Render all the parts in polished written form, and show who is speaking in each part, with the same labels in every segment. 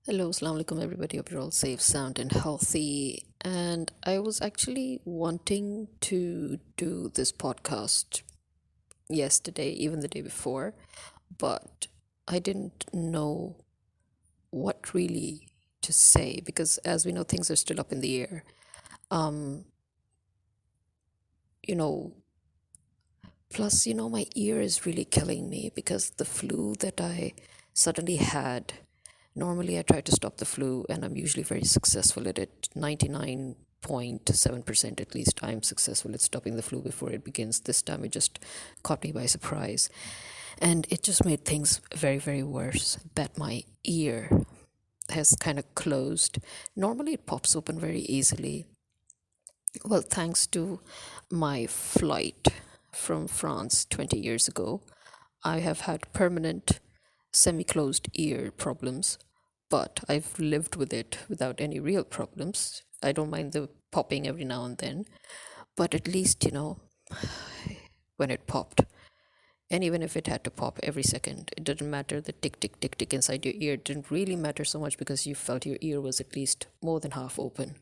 Speaker 1: Hello, Assalamu alaikum, everybody. Hope you're all safe, sound, and healthy. And I was actually wanting to do this podcast yesterday, even the day before, but I didn't know what really to say because, as we know, things are still up in the air. Um, you know, Plus, my ear is really killing me because the flu that I suddenly had. Normally, I try to stop the flu, and I'm usually very successful at it. 99.7% at least, I'm successful at stopping the flu before it begins. This time, it just caught me by surprise. And it just made things very, very worse that my ear has kind of closed. Normally, it pops open very easily. Well, thanks to my flight from France 20 years ago, I have had permanent semi closed ear problems, but I've lived with it without any real problems. I don't mind the popping every now and then, but at least, when it popped, and even if it had to pop every second, it didn't matter. The tick, tick, tick, tick inside your ear didn't really matter so much because you felt your ear was at least more than half open.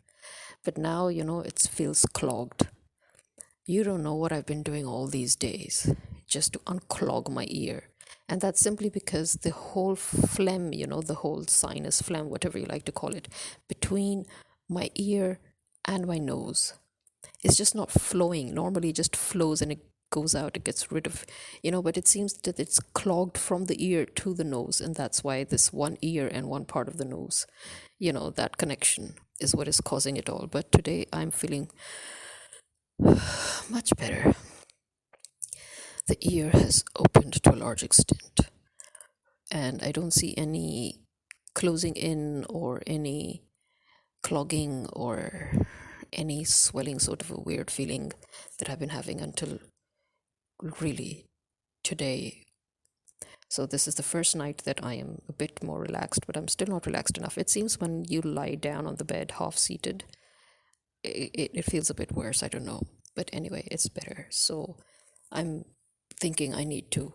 Speaker 1: But now, it feels clogged. You don't know what I've been doing all these days just to unclog my ear. And that's simply because the whole phlegm, the whole sinus phlegm, whatever you like to call it, between my ear and my nose is just not flowing. Normally, it just flows and it goes out, it gets rid of, but it seems that it's clogged from the ear to the nose. And that's why this one ear and one part of the nose, that connection is what is causing it all. But today I'm feeling much better. The ear has opened to a large extent, and I don't see any closing in or any clogging or any swelling, sort of a weird feeling that I've been having until really today. So this is the first night that I am a bit more relaxed, but I'm still not relaxed enough. It seems when you lie down on the bed half seated, it feels a bit worse. I don't know. But anyway, it's better. So I'm thinking I need to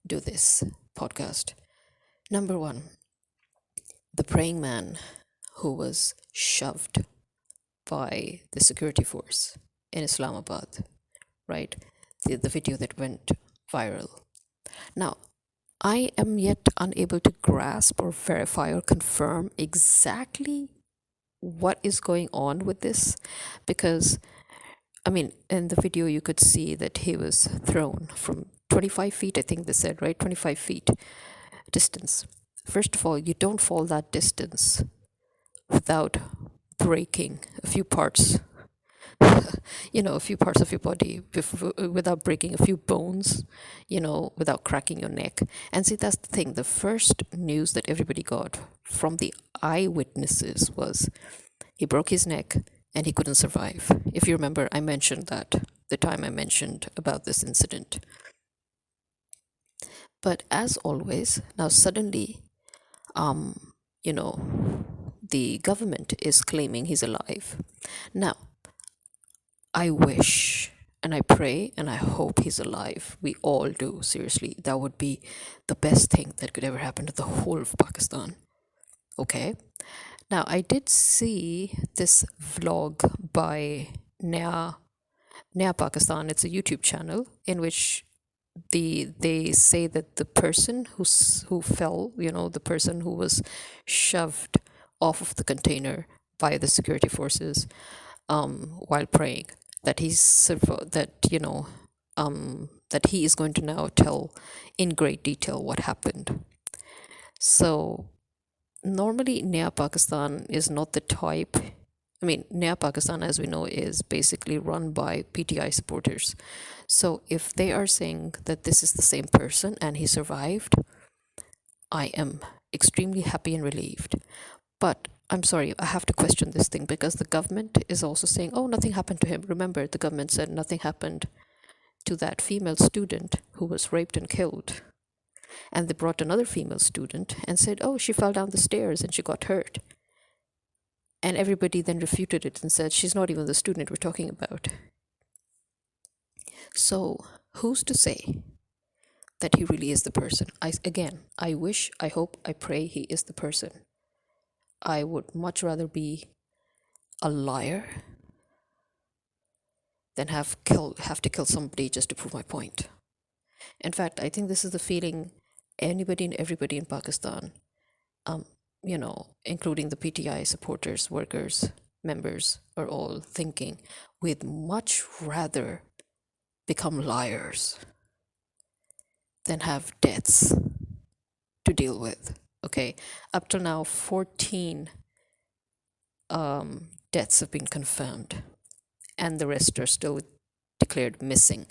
Speaker 1: do this podcast. Number one, the praying man who was shoved by the security force in Islamabad, right? The video that went viral. Now, I am yet unable to grasp or verify or confirm exactly what is going on with this because, in the video, you could see that he was thrown from 25 feet, I think they said, right? 25 feet distance. First of all, you don't fall that distance without breaking a few parts, a few parts of your body, without breaking a few bones, without cracking your neck. And see, that's the thing. The first news that everybody got from the eyewitnesses was he broke his neck and he couldn't survive. If you remember, I mentioned that the time I mentioned about this incident. But as always, now suddenly, um, you know, the government is claiming he's alive. Now, I wish and I pray and I hope he's alive. We all do, seriously. That would be the best thing that could ever happen to the whole of Pakistan. Okay? Now, I did see this vlog by Naya Pakistan. It's a YouTube channel in which they say that the person who fell, the person who was shoved off of the container by the security forces while praying, that that he is going to now tell in great detail what happened. So normally, Naya Pakistan is not the type. Naya Pakistan, as we know, is basically run by PTI supporters. So if they are saying that this is the same person and he survived, I am extremely happy and relieved. But I'm sorry, I have to question this thing because the government is also saying, oh, nothing happened to him. Remember, the government said nothing happened to that female student who was raped and killed. And they brought another female student and said, oh, she fell down the stairs and she got hurt. And everybody then refuted it and said, she's not even the student we're talking about. So who's to say that he really is the person? I wish, I hope, I pray he is the person. I would much rather be a liar than have to kill somebody just to prove my point. In fact, I think this is the feeling anybody and everybody in Pakistan, um, including the PTI supporters, workers, members, are all thinking. We'd much rather become liars than have deaths to deal with. Okay, up till now, 14 deaths have been confirmed, and the rest are still declared missing.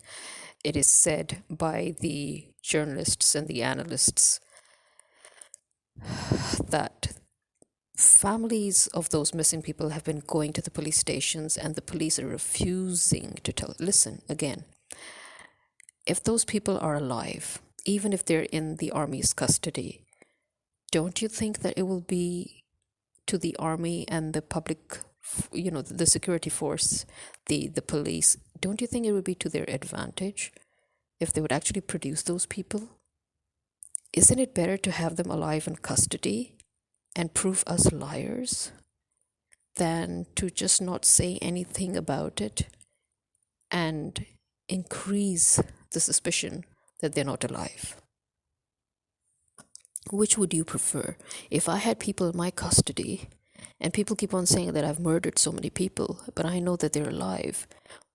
Speaker 1: It is said by the journalists and the analysts that families of those missing people have been going to the police stations, and the police are refusing to tell. Listen, again, if those people are alive, even if they're in the army's custody, don't you think that it will be to the army and the public, the security force, the police, don't you think it would be to their advantage if they would actually produce those people? Isn't it better to have them alive in custody and prove us liars than to just not say anything about it and increase the suspicion that they're not alive? Which would you prefer? If I had people in my custody and people keep on saying that I've murdered so many people, but I know that they're alive,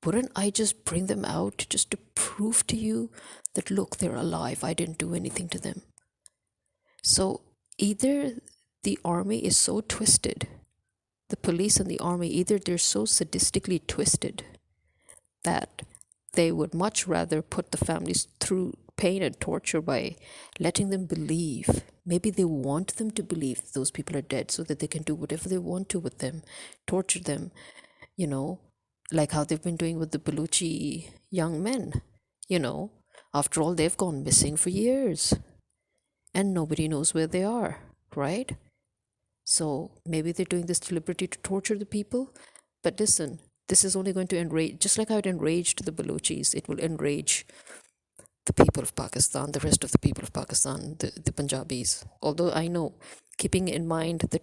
Speaker 1: wouldn't I just bring them out just to prove to you that, look, they're alive, I didn't do anything to them? So either the army is so twisted, the police and the army, either they're so sadistically twisted that they would much rather put the families through pain and torture by letting them believe. Maybe they want them to believe those people are dead so that they can do whatever they want to with them, torture them, like how they've been doing with the Baluchi young men. After all, they've gone missing for years and nobody knows where they are, right? So maybe they're doing this deliberately to torture the people. But listen, this is only going to enrage, just like how it enraged the Baluchis, it will enrage the people of Pakistan, the rest of the people of Pakistan, the Punjabis. Although I know, keeping in mind the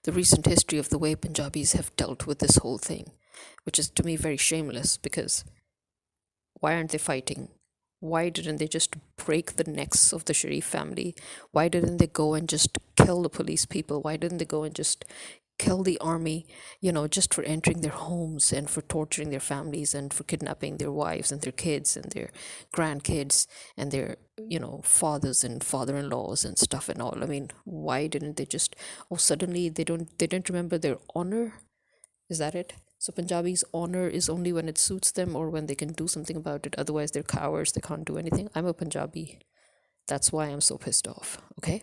Speaker 1: recent history of the way Punjabis have dealt with this whole thing, which is to me very shameless, because why aren't they fighting? Why didn't they just break the necks of the Sharif family? Why didn't they go and just kill the police people? Why didn't they go and just kill the army, just for entering their homes and for torturing their families and for kidnapping their wives and their kids and their grandkids and their, fathers and father-in-laws and stuff and all? I mean, why didn't they just, suddenly they didn't remember their honor? Is that it? So Punjabis' honor is only when it suits them or when they can do something about it. Otherwise, they're cowards. They can't do anything. I'm a Punjabi. That's why I'm so pissed off. Okay?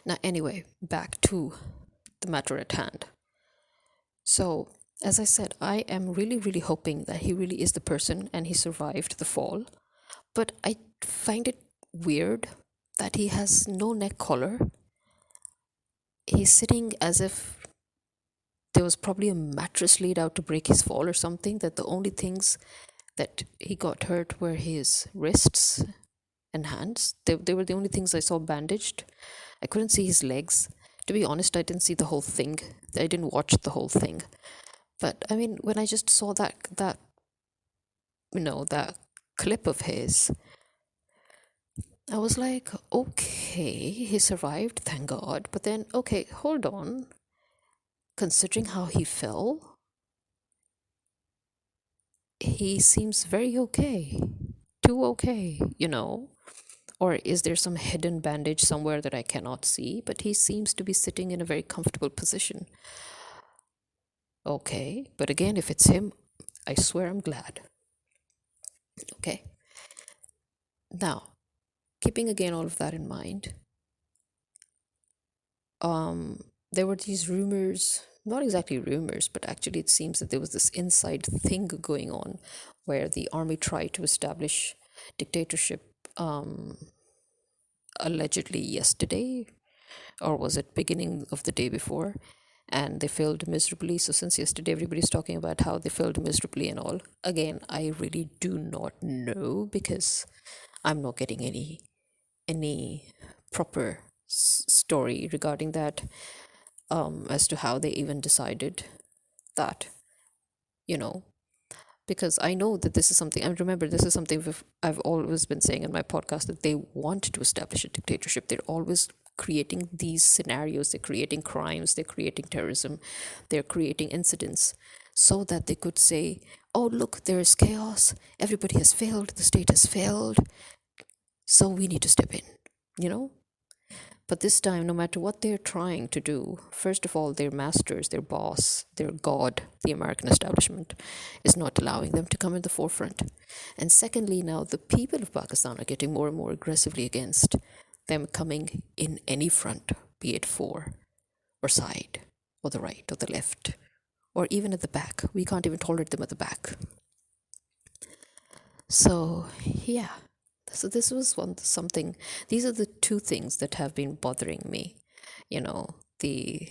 Speaker 1: Now, anyway, back to the matter at hand. So, as I said, I am really, really hoping that he really is the person and he survived the fall. But I find it weird that he has no neck collar. He's sitting as if there was probably a mattress laid out to break his fall or something, that the only things that he got hurt were his wrists and hands. They were the only things I saw bandaged. I couldn't see his legs. To be honest, I didn't see the whole thing. I didn't watch the whole thing. But I mean, when I just saw that clip of his, I was like, okay, he survived, thank God. But then, okay, hold on. Considering how he fell, he seems very okay. Too okay, Or is there some hidden bandage somewhere that I cannot see? But he seems to be sitting in a very comfortable position. Okay, but again, if it's him, I swear I'm glad. Okay. Now, keeping again all of that in mind, there were these rumors, not exactly rumors, but actually it seems that there was this inside thing going on where the army tried to establish dictatorship allegedly yesterday, or was it beginning of the day before, and they failed miserably. So since yesterday everybody's talking about how they failed miserably and all. Again, I really do not know, because I'm not getting any proper story regarding that, as to how they even decided that, you know, because I know that this is something, and remember, this is something I've always been saying in my podcast, that they want to establish a dictatorship. They're always creating these scenarios, they're creating crimes, they're creating terrorism, they're creating incidents so that they could say, oh, look, there's chaos, everybody has failed, the state has failed, so we need to step in, you know? But this time, no matter what they're trying to do, first of all, their masters, their boss, their god, the American establishment, is not allowing them to come in the forefront. And secondly, now the people of Pakistan are getting more and more aggressively against them coming in any front, be it fore or side, or the right or the left, or even at the back. We can't even tolerate them at the back. So, yeah. So this was something. These are the two things that have been bothering me. You know, the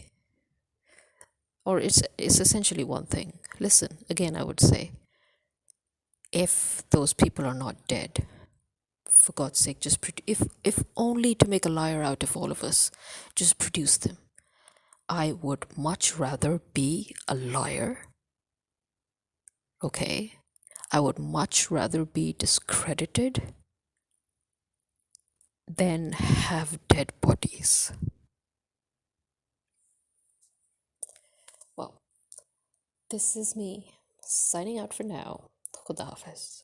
Speaker 1: or it's essentially one thing. Listen, again, I would say, if those people are not dead, for God's sake, just if only to make a liar out of all of us, just produce them. I would much rather be a liar. Okay, I would much rather be discredited than have dead bodies. Well, this is me signing out for now. Khuda Hafiz.